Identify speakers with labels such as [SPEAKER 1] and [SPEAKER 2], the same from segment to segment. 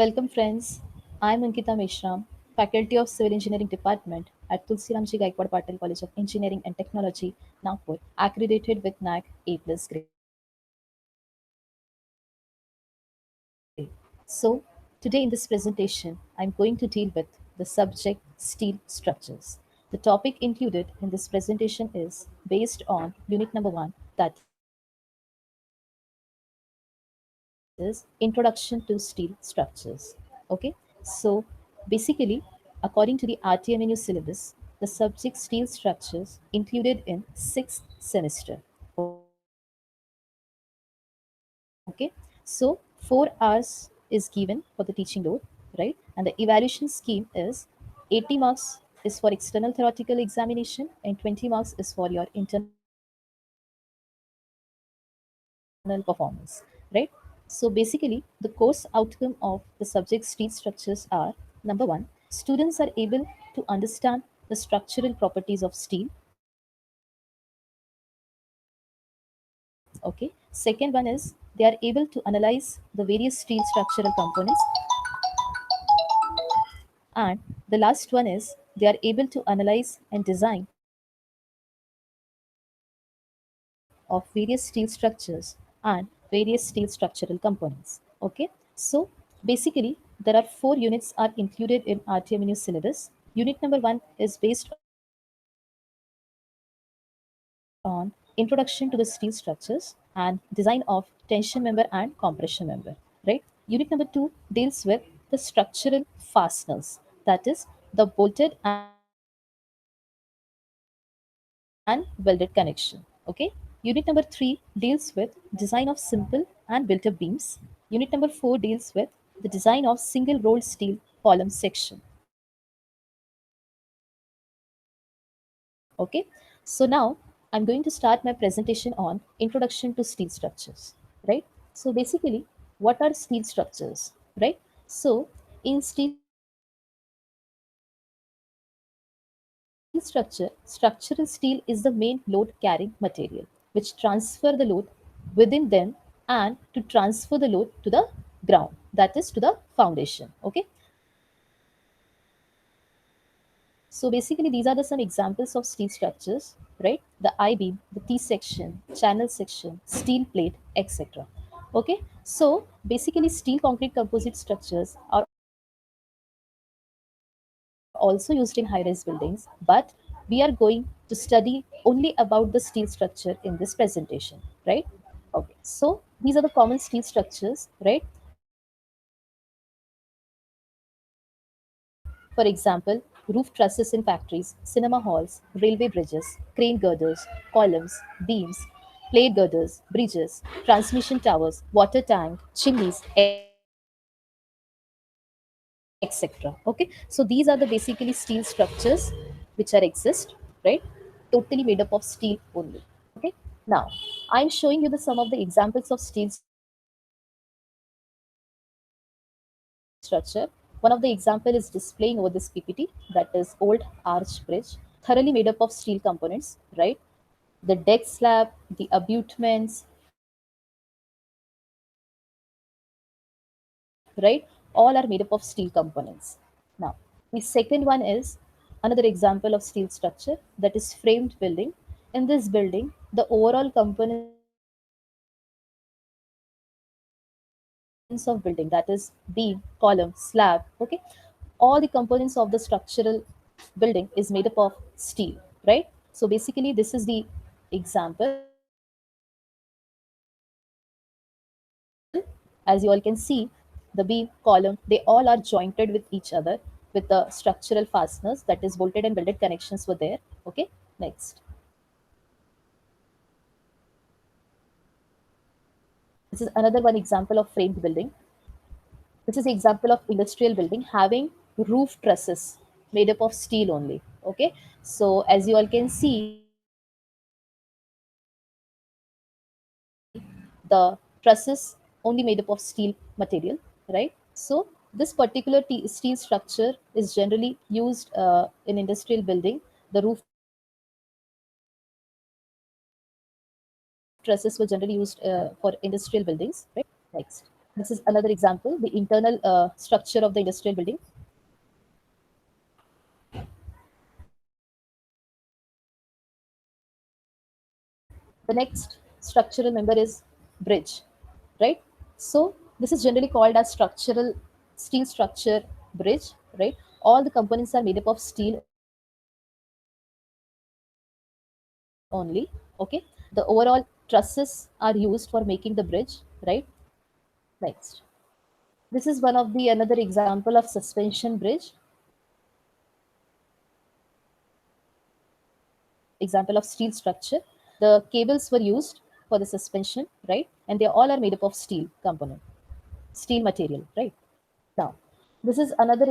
[SPEAKER 1] Welcome friends. I'm Ankita Meshram, Faculty of Civil Engineering Department at Tulsiramji Gaikwad Patil College of Engineering and Technology, Nagpur, accredited with NAC A+ grade. So, today in this presentation, I'm going to deal with the subject steel structures. The topic included in this presentation is based on unit number 1, that is Introduction to Steel Structures. Okay, so basically, according to the RTMNU syllabus, the subject steel structures included in sixth semester. Okay, so 4 hours is given for the teaching load, right? And the evaluation scheme is 80 marks is for external theoretical examination and 20 marks is for your internal performance, right? So basically, the course outcome of the subject steel structures are: number one, students are able to understand the structural properties of steel. Okay. Second one is they are able to analyze the various steel structural components. And the last one is they are able to analyze and design of various steel structures and various steel structural components. Okay, so basically there are 4 units are included in RTMNU syllabus. Unit number 1 is based on introduction to the steel structures and design of tension member and compression member, right? Unit number 2 deals with the structural fasteners, that is the bolted and welded connection. Okay. Unit number 3 deals with design of simple and built up beams. Unit number 4 deals with the design of single rolled steel column section. Okay. So now I'm going to start my presentation on introduction to steel structures, right? So basically, what are steel structures, right? So in steel structure, structural steel is the main load carrying material which transfer the load within them and to transfer the load to the ground, that is to the foundation. Okay. So basically these are the some examples of steel structures, right? The I beam, the T section, channel section, steel plate, etc. Okay. So basically steel concrete composite structures are also used in high-rise buildings, but we are going to study only about the steel structure in this presentation, right? Okay, so these are the common steel structures, right? For example, roof trusses in factories, cinema halls, railway bridges, crane girders, columns, beams, plate girders, bridges, transmission towers, water tank, chimneys, etc. Okay, so these are the basically steel structures which are exist, right? Totally made up of steel only. Okay, now I'm showing you the some of the examples of steel structure. One of the example is displaying over this PPT, that is old arch bridge, thoroughly made up of steel components, right? The deck slab, the abutments, right? All are made up of steel components. Now, the second one is another example of steel structure, that is framed building. In this building, the overall components of building, that is beam, column, slab, okay, all the components of the structural building is made up of steel, right? So basically, this is the example. As you all can see, the beam, column, they all are jointed with each other with the structural fasteners, that is bolted and welded connections were there. Okay, next. This is another one example of framed building. This is an example of industrial building having roof trusses made up of steel only. Okay, so as you all can see, the trusses only made up of steel material, right? So this particular steel structure is generally used in industrial building. The roof trusses were generally used for industrial buildings, right? Next. This is another example, the internal structure of the industrial building. The next structural member is bridge, right? So this is generally called as structural steel structure bridge, right? All the components are made up of steel only. Okay, the overall trusses are used for making the bridge, right? Next, this is one of the another example of suspension bridge, example of steel structure. The cables were used for the suspension, right? And they all are made up of steel component, steel material, right? Now, this is another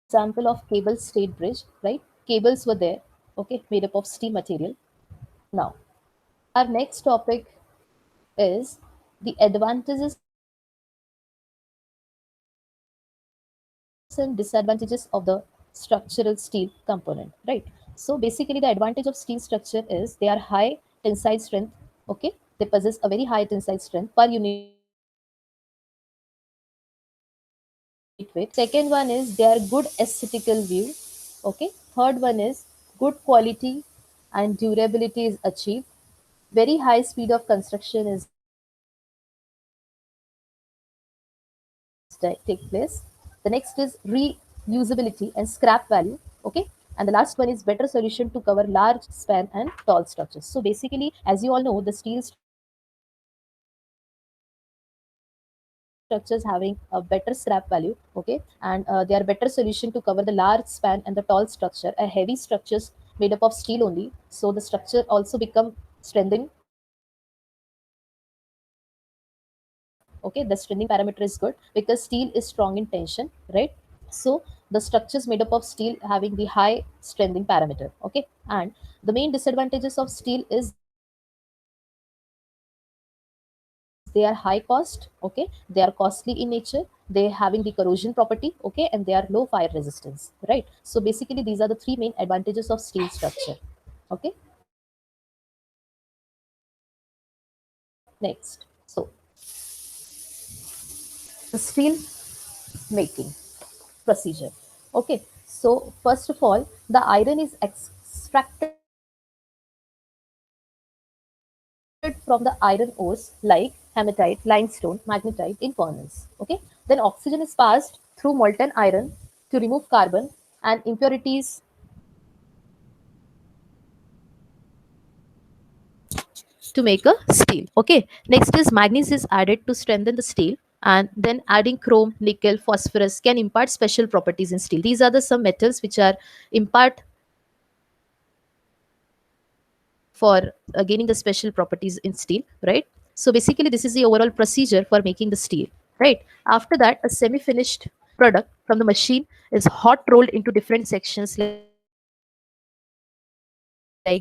[SPEAKER 1] example of cable stayed bridge, right? Cables were there, okay, made up of steel material. Now, our next topic is the advantages and disadvantages of the structural steel component, right? So basically the advantage of steel structure is they are high tensile strength, okay? They possess a very high tensile strength per unit weight. Second one is they are good aesthetical view, okay? Third one is good quality and durability is achieved. Very high speed of construction is take place. The next is reusability and scrap value. Okay. And the last one is better solution to cover large span and tall structures. So basically, as you all know, the steel structures having a better scrap value. Okay. And they are better solution to cover the large span and the tall structure. A heavy structures made up of steel only. So the structure also become strengthened. Okay. The strengthening parameter is good because steel is strong in tension, right? So the structure is made up of steel having the high strengthening parameter. Okay, and the main disadvantages of steel is they are high cost. Okay, they are costly in nature. They having the corrosion property. Okay, and they are low fire resistance. Right. So basically, these are the three main advantages of steel structure. Okay. Next, so the steel making procedure. Okay, so first of all, the iron is extracted from the iron ores like hematite, limestone, magnetite in furnace. Okay. Then oxygen is passed through molten iron to remove carbon and impurities to make a steel. Okay. Next is manganese is added to strengthen the steel. And then adding chrome, nickel, phosphorus can impart special properties in steel. These are the some metals which are impart for gaining the special properties in steel, right? So basically, this is the overall procedure for making the steel, right? After that, a semi-finished product from the machine is hot rolled into different sections like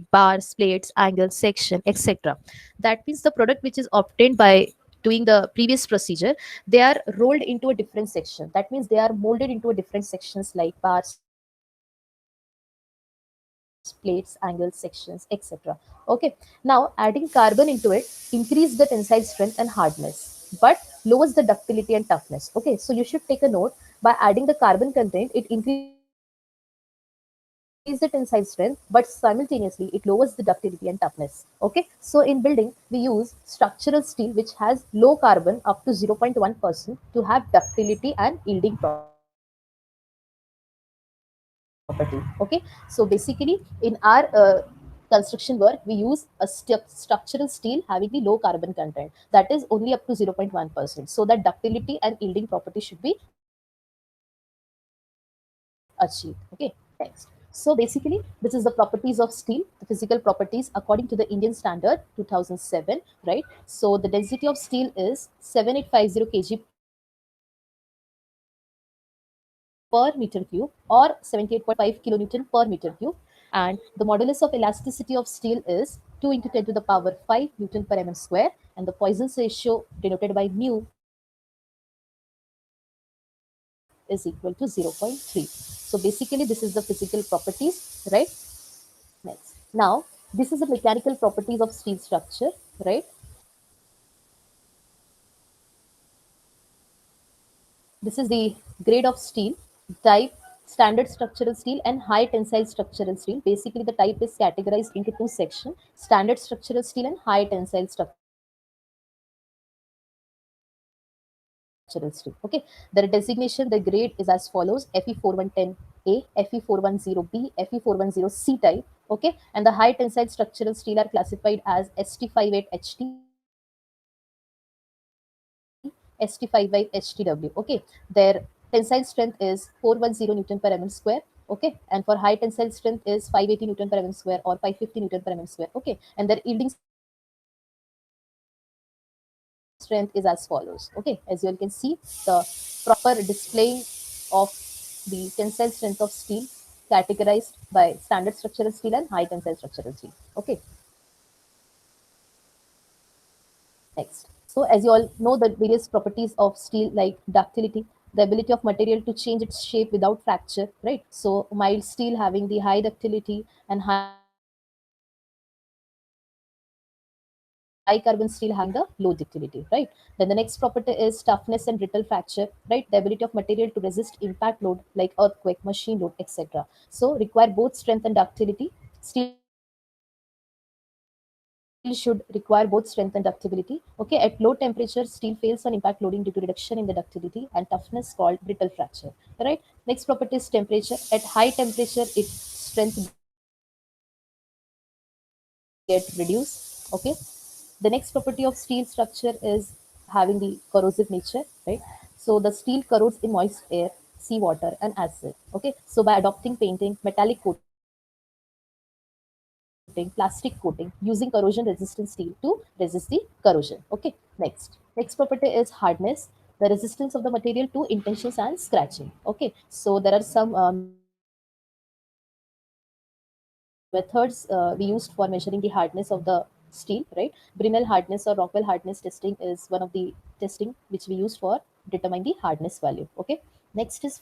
[SPEAKER 1] bars, plates, angles, section, etc. That means the product which is obtained by doing the previous procedure, they are rolled into a different section. That means they are molded into a different sections like bars, plates, angles, sections, etc. Okay. Now adding carbon into it increase the tensile strength and hardness, but lowers the ductility and toughness. Okay. So you should take a note by adding the carbon content, it increases the tensile strength, but simultaneously it lowers the ductility and toughness. Okay. So in building, we use structural steel which has low carbon up to 0.1% to have ductility and yielding property. Okay, so basically in our construction work we use a structural steel having the low carbon content, that is only up to 0.1%, so that ductility and yielding property should be achieved. Okay, next, so basically this is the properties of steel, the physical properties according to the Indian standard 2007, right? So the density of steel is 7850 kg per meter cube or 78.5 kilonewton per meter cube. And the modulus of elasticity of steel is 2 into 10 to the power 5 Newton per mm square. And the Poisson's ratio denoted by mu is equal to 0.3. So basically this is the physical properties, right? Next. Now, this is the mechanical properties of steel structure, right? This is the grade of steel type: standard structural steel and high tensile structural steel. Basically, the type is categorized into two sections: standard structural steel and high tensile structural steel. Okay, the designation, the grade is as follows: Fe4110A, Fe410B, Fe410C type. Okay, and the high tensile structural steel are classified as ST58HT, ST55HTW. Okay, their tensile strength is 410 Newton per mm square. Okay, and for high tensile strength is 580 Newton per mm square or 550 Newton per mm square. Okay, and their yielding strength is as follows. Okay, as you all can see, the proper display of the tensile strength of steel categorized by standard structural steel and high tensile structural steel. Okay, next. So as you all know, the various properties of steel like ductility, the ability of material to change its shape without fracture, right? So mild steel having the high ductility and high carbon steel having the low ductility, right? Then the next property is toughness and brittle fracture, right? The ability of material to resist impact load like earthquake, machine load, etc. So require both strength and ductility. Steel should require both strength and ductility. Okay, at low temperature, steel fails on impact loading due to reduction in the ductility and toughness called brittle fracture. Right. Next property is temperature. At high temperature, its strength get reduced. Okay. The next property of steel structure is having the corrosive nature. Right. So the steel corrodes in moist air, seawater, and acid. Okay. So by adopting painting, metallic coating, plastic coating, using corrosion resistant steel to resist the corrosion. Okay, next property is hardness, the resistance of the material to intentions and scratching. Okay, so there are some methods we used for measuring the hardness of the steel, right? Brinell hardness or Rockwell hardness testing is one of the testing which we use for determine the hardness value. Okay, next is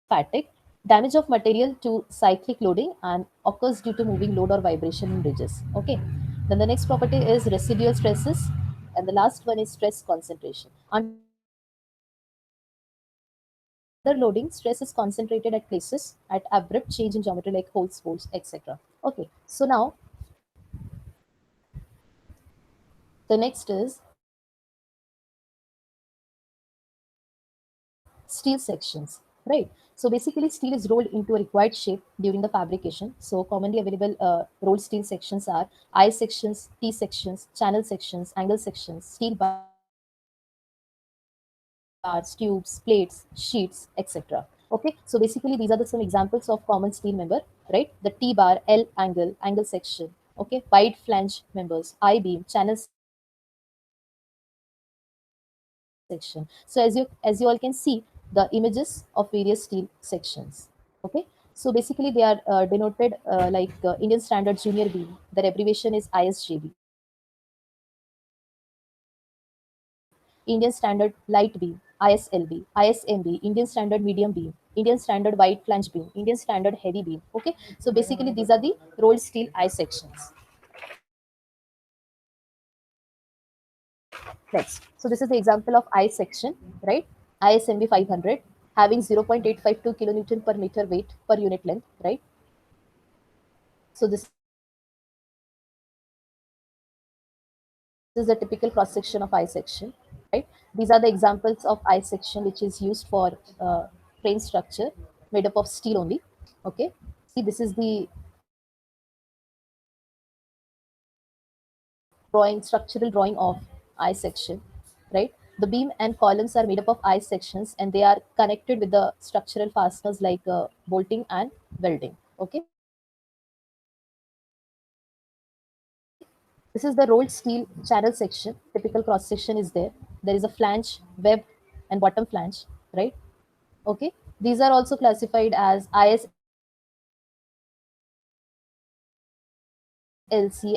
[SPEAKER 1] fatigue, damage of material to cyclic loading and occurs due to moving load or vibration in ridges. Okay. Then the next property is residual stresses, and the last one is stress concentration. Under loading, stress is concentrated at places at abrupt change in geometry like holes, folds, etc. Okay. So now the next is steel sections, right? So basically steel is rolled into a required shape during the fabrication. So commonly available rolled steel sections are I sections, T sections, channel sections, angle sections, steel bars, tubes, plates, sheets, etc. Okay, so basically these are the some examples of common steel member, right? The T bar, L angle, angle section, okay, wide flange members, I beam, channel section. So as you all can see the images of various steel sections. Okay, so basically they are denoted like Indian Standard Junior Beam. Their abbreviation is ISJB. Indian Standard Light Beam, ISLB, ISMB, Indian Standard Medium Beam, Indian Standard Wide Flange Beam, Indian Standard Heavy Beam. Okay, so basically these are the rolled steel I sections. Next, so this is the example of I section, right? ISMB 500 having 0.852 kilonewton per meter weight per unit length, right? So this is a typical cross section of I section, right? These are the examples of I section which is used for frame structure made up of steel only. Okay, see this is the structural drawing of I section, right? The beam and columns are made up of I sections and they are connected with the structural fasteners like bolting and welding. Okay, this is the rolled steel channel section. Typical cross section is there. There is a flange, web, and bottom flange, right? Okay, these are also classified as ISLC,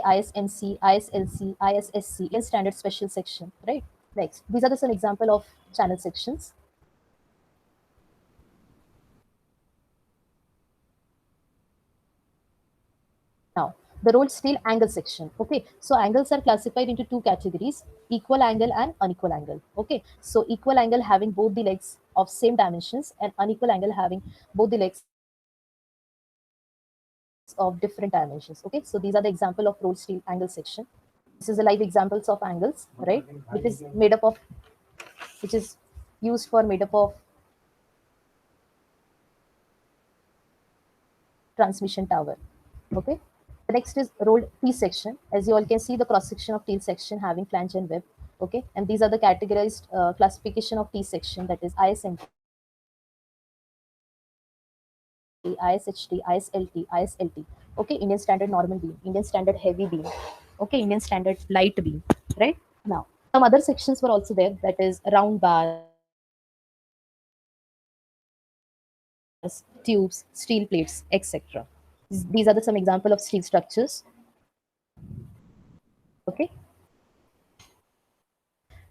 [SPEAKER 1] ISMC, ISLC, ISSC, Indian Standard Special Section, right? Next, these are the some example of channel sections. Now, The rolled steel angle section. Okay, so angles are classified into two categories: equal angle and unequal angle. Okay, so equal angle having both the legs of same dimensions, and unequal angle having both the legs of different dimensions. Okay, so these are the example of rolled steel angle section. This is a live examples of angles, right? Which is made up of, which is used for made up of transmission tower. Okay. The next is rolled T section. As you all can see, the cross section of T section having flange and web. Okay. And these are the categorized classification of T section, that is ISMT, ISHT, ISLT, ISLT. Okay. Indian standard normal beam, Indian standard heavy beam. Okay. Indian standard light beam. Right. Now, some other sections were also there, that is round bars, tubes, steel plates, etc. These are the some example of steel structures. Okay.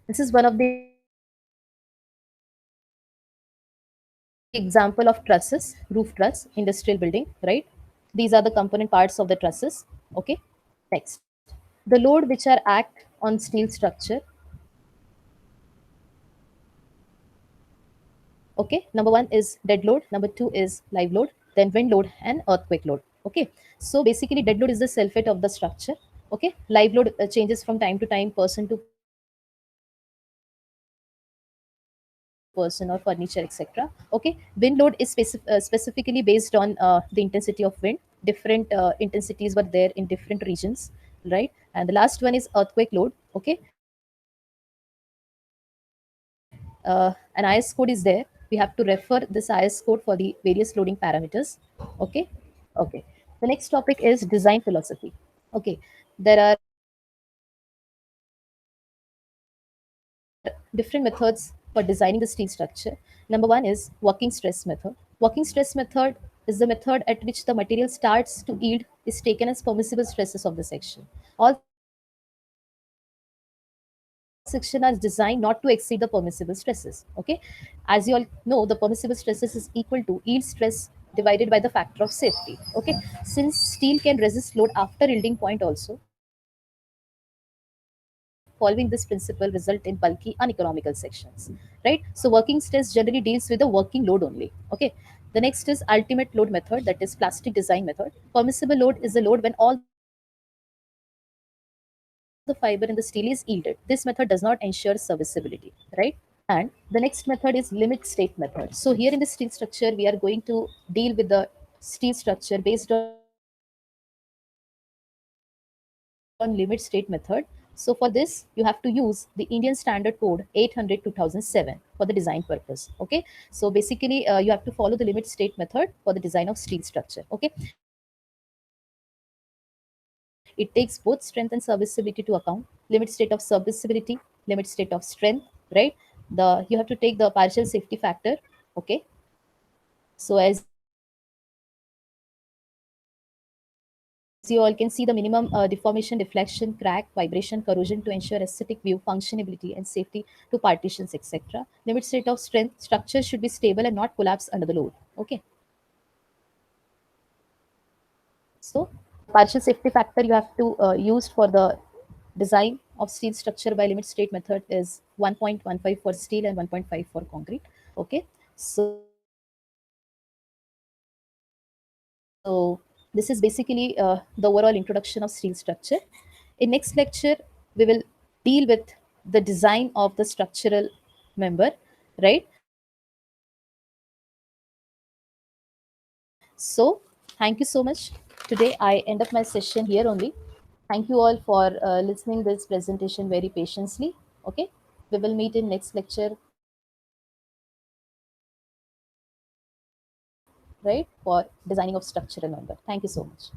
[SPEAKER 1] This is one of the example of trusses, roof truss, industrial building, right? These are the component parts of the trusses. Okay. Next, the load which are act on steel structure. Okay. Number one is dead load. Number two is live load. Then wind load and earthquake load. Okay. So basically, dead load is the self weight of the structure. Okay. Live load changes from time to time, person to person or furniture, etc. Okay, wind load is specifically based on the intensity of wind. Different intensities were there in different regions, right? And the last one is earthquake load. Okay, an IS code is there. We have to refer this IS code for the various loading parameters. Okay, okay. The next topic is design philosophy. Okay, there are different methods for designing the steel structure. Number one is working stress method. Working stress method is the method at which the material starts to yield is taken as permissible stresses of the section. All section are designed not to exceed the permissible stresses. Okay, as you all know, the permissible stresses is equal to yield stress divided by the factor of safety. Okay, since steel can resist load after yielding point also, following this principle result in bulky uneconomical sections, right? So working stress generally deals with the working load only. Okay, the next is ultimate load method, that is plastic design method. Permissible load is the load when all the fiber in the steel is yielded. This method does not ensure serviceability, right? And the next method is limit state method. So here in the steel structure we are going to deal with the steel structure based on limit state method. So for this, you have to use the Indian Standard Code 800 2007 for the design purpose. Okay. So basically, you have to follow the limit state method for the design of steel structure. Okay. It takes both strength and serviceability to account. Limit state of serviceability, limit state of strength, right? The you have to take the partial safety factor. Okay. So as you all can see, the minimum deformation, deflection, crack, vibration, corrosion to ensure aesthetic view, functionality, and safety to partitions, etc. Limit state of strength, structure should be stable and not collapse under the load. Okay. So partial safety factor you have to use for the design of steel structure by limit state method is 1.15 for steel and 1.5 for concrete. Okay. So So this is basically the overall introduction of steel structure. In next lecture, we will deal with the design of the structural member, right? So thank you so much. Today I end up my session here only. Thank you all for listening this presentation very patiently. Okay, we will meet in next lecture, right, for designing of structural member. Thank you so much.